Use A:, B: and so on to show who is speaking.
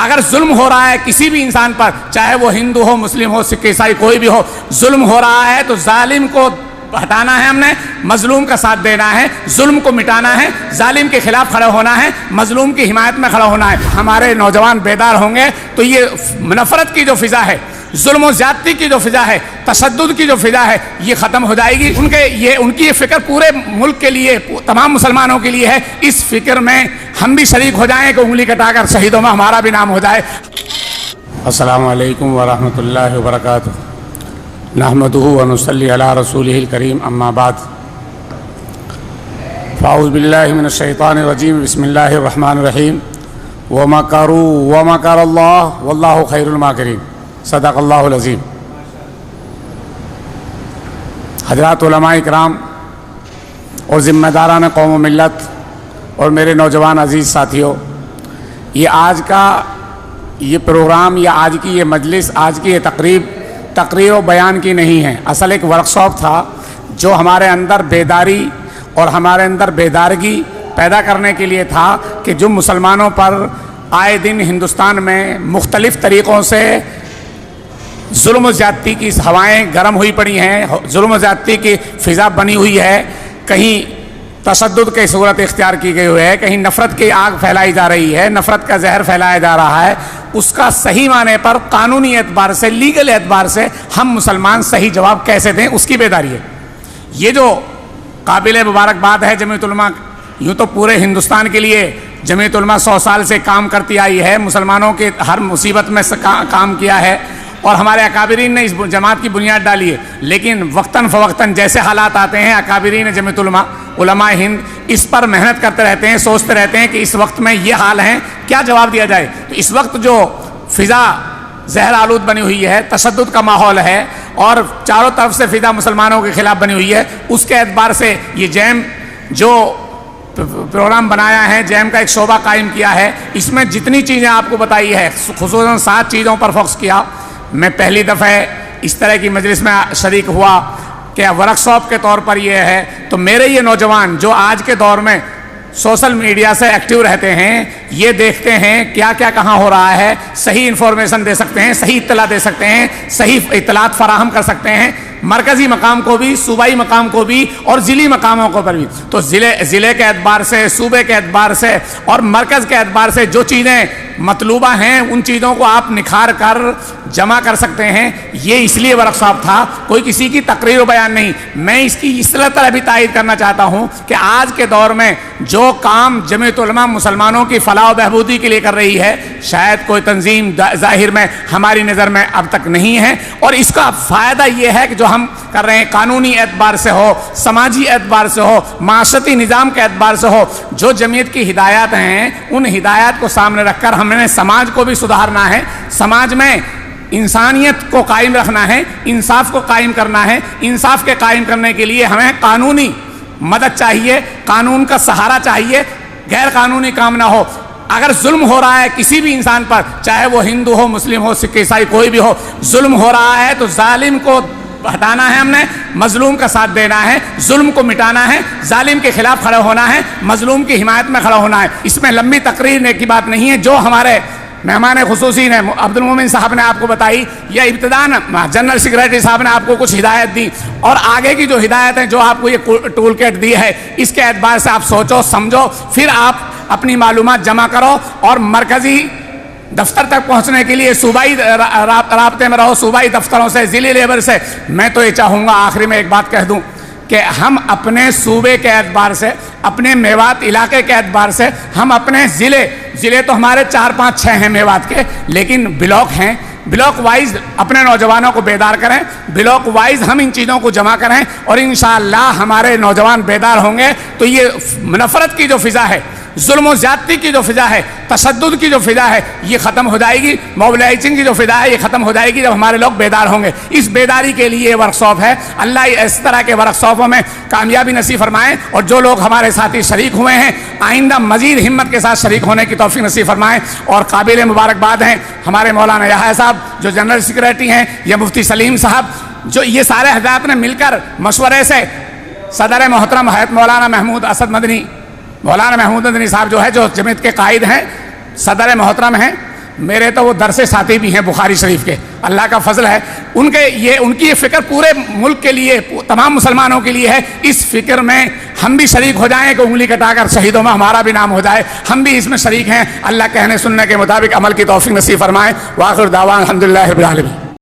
A: اگر ظلم ہو رہا ہے کسی بھی انسان پر، چاہے وہ ہندو ہو، مسلم ہو، سکھ عیسائی کوئی بھی ہو، ظلم ہو رہا ہے تو ظالم کو ہٹانا ہے، ہم نے مظلوم کا ساتھ دینا ہے، ظلم کو مٹانا ہے، ظالم کے خلاف کھڑا ہونا ہے، مظلوم کی حمایت میں کھڑا ہونا ہے۔ ہمارے نوجوان بیدار ہوں گے تو یہ نفرت کی جو فضا ہے، ظلم و زیادتی کی جو فضا ہے، تشدد کی جو فضا ہے، یہ ختم ہو جائے گی۔ ان کی یہ فکر پورے ملک کے لیے، تمام مسلمانوں کے لیے ہے۔ اس فکر میں ہم بھی شریک ہو جائیں کہ انگلی کٹا کر شہیدوں میں ہمارا بھی نام ہو جائے۔ السلام علیکم ورحمۃ اللہ وبرکاتہ۔ نحمدہ ونصلی علی رسولہ الکریم، اما بعد، فاعوذ باللہ من الشیطان الرجیم، بسم اللہ الرحمن الرحیم۔ ومکروا ومکر اللہ واللہ خیر الماکرین، صدق اللہ العظیم۔ حضرات علماء کرام اور ذمہ داران قوم و ملت اور میرے نوجوان عزیز ساتھیوں، یہ آج کا یہ پروگرام یا آج کی یہ مجلس، آج کی یہ تقریر و بیان کی نہیں ہے، اصل ایک ورکشاپ تھا جو ہمارے اندر بیداری اور ہمارے اندر بیدارگی پیدا کرنے کے لیے تھا کہ جو مسلمانوں پر آئے دن ہندوستان میں مختلف طریقوں سے ظلم و زیادتی کی ہوائیں گرم ہوئی پڑی ہیں، ظلم و زیادتی کی فضا بنی ہوئی ہے، کہیں تشدد کی صورت اختیار کی گئی ہوئی ہے، کہیں نفرت کی آگ پھیلائی جا رہی ہے، نفرت کا زہر پھیلایا جا رہا ہے۔ اس کا صحیح معنی پر قانونی اعتبار سے، لیگل اعتبار سے ہم مسلمان صحیح جواب کیسے دیں، اس کی بیداری ہے۔ یہ جو قابل مبارکباد ہے جمعیت علماء، یوں تو پورے ہندوستان کے لیے جمعیت علماء 100 سال سے کام کرتی آئی ہے، مسلمانوں کے ہر مصیبت میں کام کیا ہے اور ہمارے اکابرین نے اس جماعت کی بنیاد ڈالی ہے، لیکن وقتاً فوقتاً جیسے حالات آتے ہیں، اکابرین جمعیت علماء، علماء ہند اس پر محنت کرتے رہتے ہیں، سوچتے رہتے ہیں کہ اس وقت میں یہ حال ہے، کیا جواب دیا جائے۔ تو اس وقت جو فضا زہر آلود بنی ہوئی ہے، تشدد کا ماحول ہے اور چاروں طرف سے فضا مسلمانوں کے خلاف بنی ہوئی ہے، اس کے اعتبار سے یہ جیم جو پروگرام بنایا ہے، جیم کا ایک شعبہ قائم کیا ہے، اس میں جتنی چیزیں آپ کو بتائی ہے، خصوصاً 7 چیزوں پر فوکس کیا۔ میں پہلی دفعہ اس طرح کی مجلس میں شریک ہوا کہ ورکشاپ کے طور پر یہ ہے، تو میرے یہ نوجوان جو آج کے دور میں سوشل میڈیا سے ایکٹیو رہتے ہیں، یہ دیکھتے ہیں کیا کیا کہاں ہو رہا ہے، صحیح انفارمیشن دے سکتے ہیں، صحیح اطلاع دے سکتے ہیں، صحیح اطلاعات فراہم کر سکتے ہیں، مرکزی مقام کو بھی، صوبائی مقام کو بھی اور ضلعی مقاموں کو پر بھی۔ تو ضلع کے اعتبار سے، صوبے کے اعتبار سے اور مرکز کے اعتبار سے جو چیزیں مطلوبہ ہیں، ان چیزوں کو آپ نکھار کر جمع کر سکتے ہیں۔ یہ اس لیے ورکشاپ تھا، کوئی کسی کی تقریر و بیان نہیں۔ میں اس کی اس طرح بھی تائید کرنا چاہتا ہوں کہ آج کے دور میں جو کام جمعیت علماء مسلمانوں کی فلاح و بہبودی کے لیے کر رہی ہے، شاید کوئی تنظیم ظاہر میں ہماری نظر میں اب تک نہیں ہے، اور اس کا فائدہ یہ ہے کہ جو ہم کر رہے ہیں قانونی اعتبار سے ہو، سماجی اعتبار سے ہو، معاشرتی نظام کے اعتبار سے ہو، جو جمعیت کی ہدایات ہیں، ان ہدایات کو سامنے رکھ کر ہم نے سماج کو بھی سدھارنا ہے، سماج میں انسانیت کو قائم رکھنا ہے، انصاف کو قائم کرنا ہے۔ انصاف کے قائم کرنے کے لیے ہمیں قانونی مدد چاہیے، قانون کا سہارا چاہیے، غیر قانونی کام نہ ہو۔ اگر ظلم ہو رہا ہے کسی بھی انسان پر، چاہے وہ ہندو ہو، مسلم ہو، سکھ عیسائی کوئی بھی ہو، ظلم ہو رہا ہے تو ظالم کو ہٹانا ہے، ہم نے مظلوم کا ساتھ دینا ہے، ظلم کو مٹانا ہے، ظالم کے خلاف کھڑا ہونا ہے، مظلوم کی حمایت میں کھڑا ہونا ہے۔ اس میں لمبی تقریر کی بات نہیں ہے، جو ہمارے مہمان خصوصی نے عبد المومن صاحب نے آپ کو بتائی، یا ابتداءً جنرل سیکریٹری صاحب نے آپ کو کچھ ہدایت دی، اور آگے کی جو ہدایت ہیں، جو آپ کو یہ ٹول کٹ دی ہے، اس کے اعتبار سے آپ سوچو سمجھو، پھر آپ اپنی معلومات جمع کرو اور مرکزی دفتر تک پہنچنے کے لیے صوبائی رابطے میں رہو، صوبائی دفتروں سے، ضلعی لیول سے۔ میں تو یہ چاہوں گا آخری میں ایک بات کہہ دوں کہ ہم اپنے صوبے کے اعتبار سے، اپنے میوات علاقے کے اعتبار سے، ہم اپنے ضلع تو ہمارے 4 5 6 ہیں میوات کے، لیکن بلاک ہیں، بلاک وائز اپنے نوجوانوں کو بیدار کریں، بلاک وائز ہم ان چیزوں کو جمع کریں، اور انشاءاللہ ہمارے نوجوان بیدار ہوں گے تو یہ نفرت کی جو فضا ہے، ظلم و زیادتی کی جو فضا ہے، تشدد کی جو فضا ہے، یہ ختم ہو جائے گی، موبلائزنگ کی جو فضا ہے، یہ ختم ہو جائے گی جب ہمارے لوگ بیدار ہوں گے۔ اس بیداری کے لیے یہ ورکشاپ ہے۔ اللہ اس طرح کے ورکشاپوں میں کامیابی نصیب فرمائیں، اور جو لوگ ہمارے ساتھی شریک ہوئے ہیں آئندہ مزید ہمت کے ساتھ شریک ہونے کی توفیق نصیب فرمائیں۔ اور قابل مبارکباد ہیں ہمارے مولانا یحییٰ صاحب جو جنرل سیکریٹری ہیں، یا مفتی سلیم صاحب، جو یہ سارے حضرات نے مل کر مشورے سے صدر محترم حضرت مولانا محمود اسد مدنی، مولانا محمود مدنی صاحب جو ہے، جو جمعیت کے قائد ہیں، صدر محترم ہیں، میرے تو وہ درس ساتھی بھی ہیں بخاری شریف کے، اللہ کا فضل ہے، ان کی یہ فکر پورے ملک کے لیے، تمام مسلمانوں کے لیے ہے۔ اس فکر میں ہم بھی شریک ہو جائیں کہ انگلی کٹا کر شہیدوں میں ہمارا بھی نام ہو جائے، ہم بھی اس میں شریک ہیں۔ اللہ کہنے سننے کے مطابق عمل کی توفیق نصیب فرمائے۔ وآخر دعوانا الحمدللہ رب العالمین۔